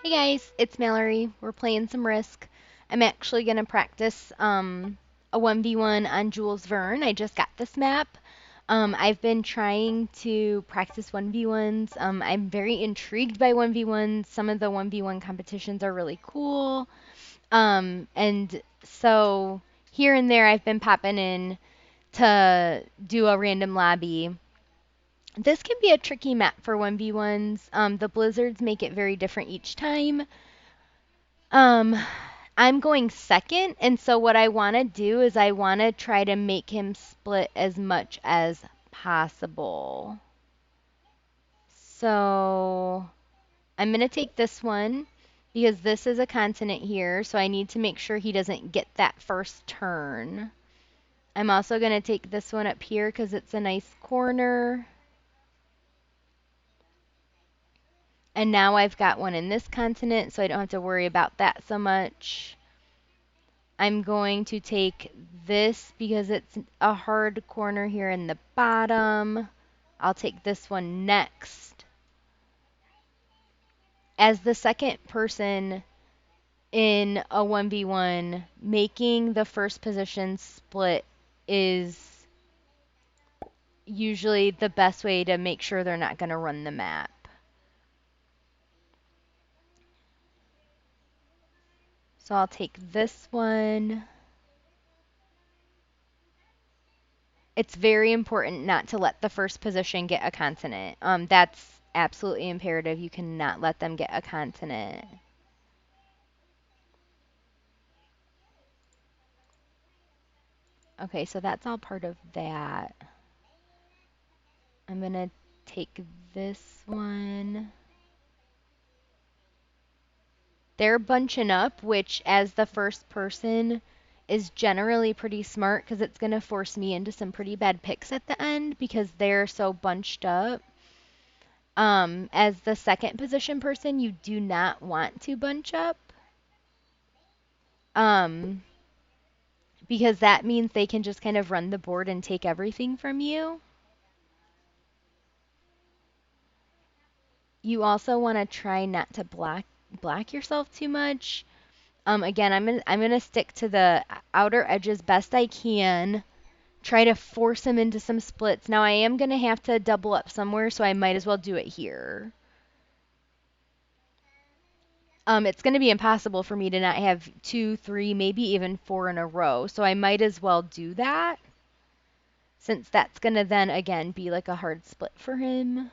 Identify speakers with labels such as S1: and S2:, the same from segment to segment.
S1: Hey guys, it's Mallory. We're playing some Risk. I'm actually going to practice a 1v1 on Jules Verne. I just got this map. I've been trying to practice 1v1s. I'm very intrigued by 1v1s. Some of the 1v1 competitions are really cool. And so here and there I've been popping in to do a random lobby. This can be a tricky map for 1v1s. The blizzards make it very different each time. Um, I'm going second, and so what I want to do is I want to try to make him split as much as possible. So I'm going to take this one because this is a continent here, so I need to make sure he doesn't get that first turn. I'm also going to take this one up here because it's a nice corner. And now I've got one in this continent, so I don't have to worry about that so much. I'm going to take this because it's a hard corner here in the bottom. I'll take this one next. As the second person in a 1v1, making the first position split is usually the best way to make sure they're not going to run the map. So I'll take this one. It's very important not to let the first position get a continent. That's absolutely imperative. You cannot let them get a continent. Okay, so that's all part of that. I'm gonna take this one. They're bunching up, which as the first person is generally pretty smart because it's gonna force me into some pretty bad picks at the end because they're so bunched up. As the second position person, you do not want to bunch up. Because that means they can just kind of run the board and take everything from you. You also want to try not to black yourself too much. Again, I'm gonna stick to the outer edges best I can. Try to force them into some splits. Now I am gonna have to double up somewhere, so I might as well do it here. It's gonna be impossible for me to not have 2, 3, maybe even 4 in a row. So I might as well do that, since that's gonna then again be like a hard split for him.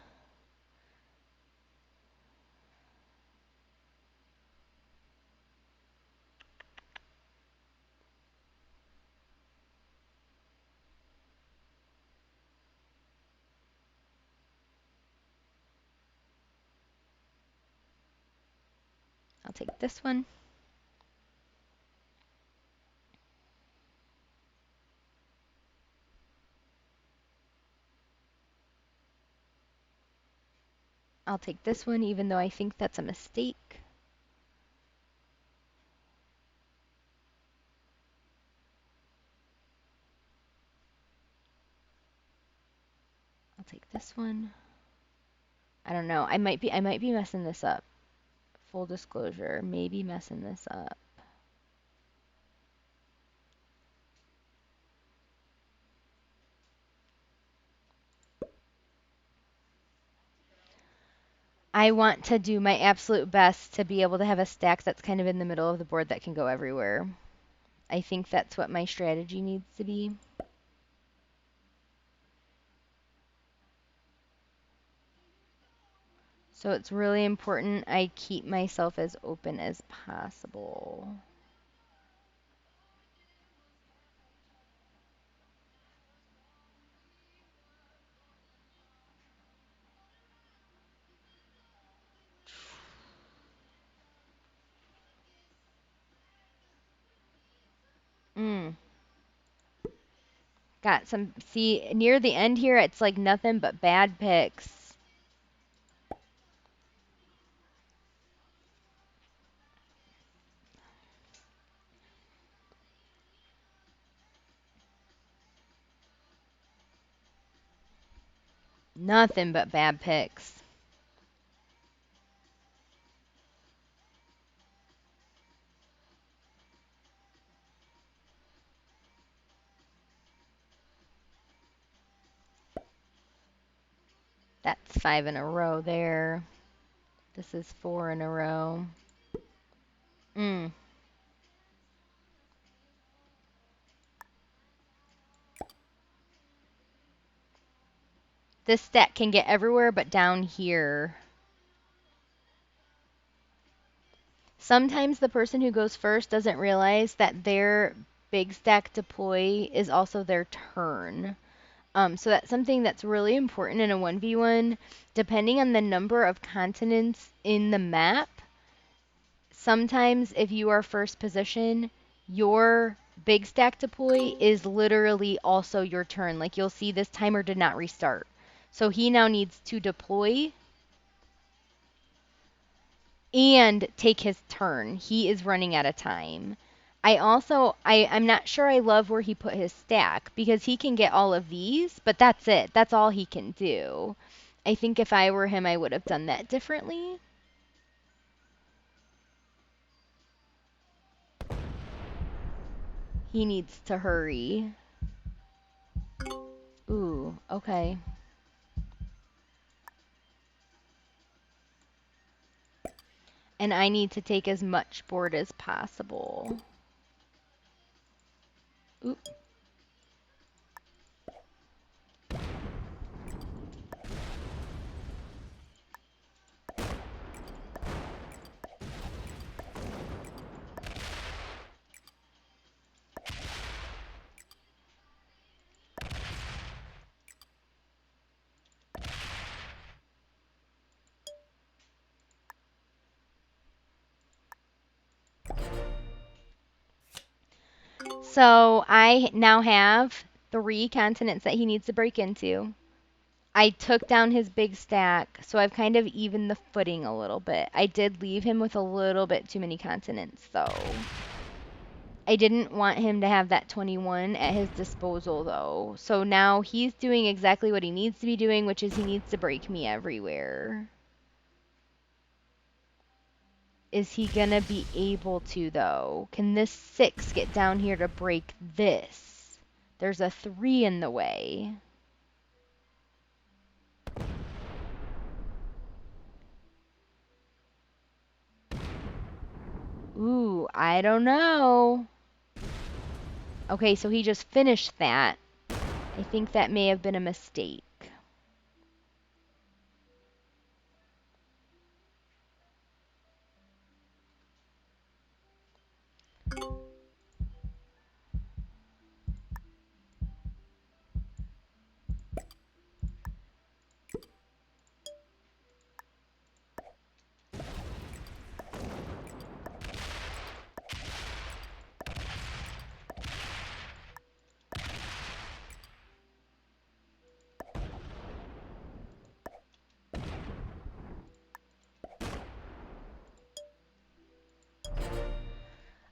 S1: I'll take this one. I'll take this one, even though I think that's a mistake. I'll take this one. I don't know. I might be messing this up. Full disclosure, maybe messing this up. I want to do my absolute best to be able to have a stack that's kind of in the middle of the board that can go everywhere. I think that's what my strategy needs to be. So it's really important I keep myself as open as possible. Got some, see, near the end here, it's like nothing but bad picks. Nothing but bad picks. That's 5 in a row there. This is 4 in a row. Mm. This stack can get everywhere but down here. Sometimes the person who goes first doesn't realize that their big stack deploy is also their turn. So that's something that's really important in a 1v1. Depending on the number of continents in the map, sometimes if you are first position, your big stack deploy is literally also your turn. Like you'll see this timer did not restart. So he now needs to deploy and take his turn. He is running out of time. I'm not sure I love where he put his stack because he can get all of these, but that's it. That's all he can do. I think if I were him, I would have done that differently. He needs to hurry. Ooh, okay. And I need to take as much board as possible. Oop. So I now have 3 continents that he needs to break into. I took down his big stack, so I've kind of evened the footing a little bit. I did leave him with a little bit too many continents, though. I didn't want him to have that 21 at his disposal, though. So now he's doing exactly what he needs to be doing, which is he needs to break me everywhere. Is he gonna be able to, though? Can this 6 get down here to break this? There's a 3 in the way. Ooh, I don't know. Okay, so he just finished that. I think that may have been a mistake.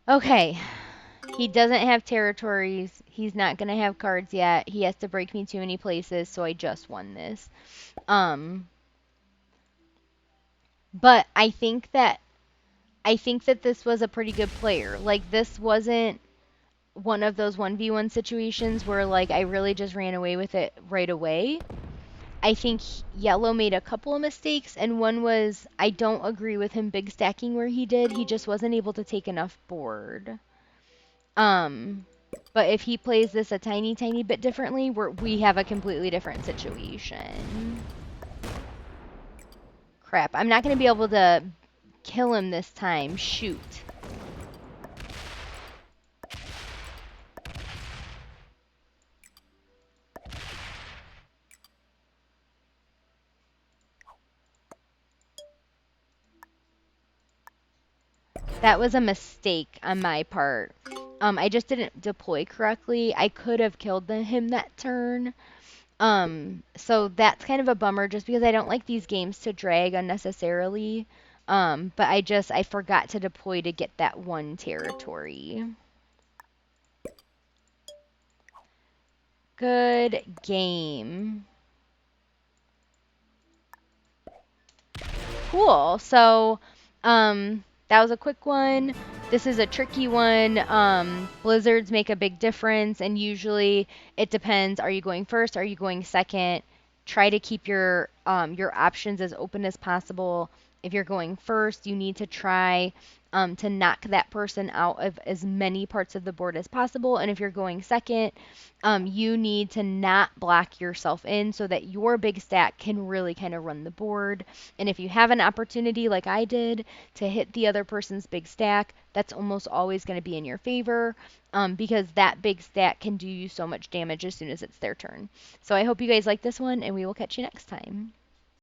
S1: Okay, he doesn't have territories. He's not going to have cards yet. He has to break me too many places, so I just won this. But I think that this was a pretty good player. Like, this wasn't one of those 1v1 situations where, like, I really just ran away with it right away. I think yellow made a couple of mistakes, and one was I don't agree with him big stacking where he did. He just wasn't able to take enough board. But if he plays this a tiny, tiny bit differently, we have a completely different situation. Crap, I'm not going to be able to kill him this time. Shoot. That was a mistake on my part. I just didn't deploy correctly. I could have killed him that turn. So that's kind of a bummer just because I don't like these games to drag unnecessarily. But I forgot to deploy to get that 1 territory. Good game. Cool. So, that was a quick one. This is a tricky one. Blizzards make a big difference, and usually it depends. Are you going first? Are you going second? try to keep your options as open as possible. If you're going first, you need to try to knock that person out of as many parts of the board as possible. And if you're going second, you need to not block yourself in so that your big stack can really kind of run the board. And if you have an opportunity, like I did, to hit the other person's big stack, that's almost always going to be in your favor, because that big stack can do you so much damage as soon as it's their turn. So I hope you guys like this one, and we will catch you next time.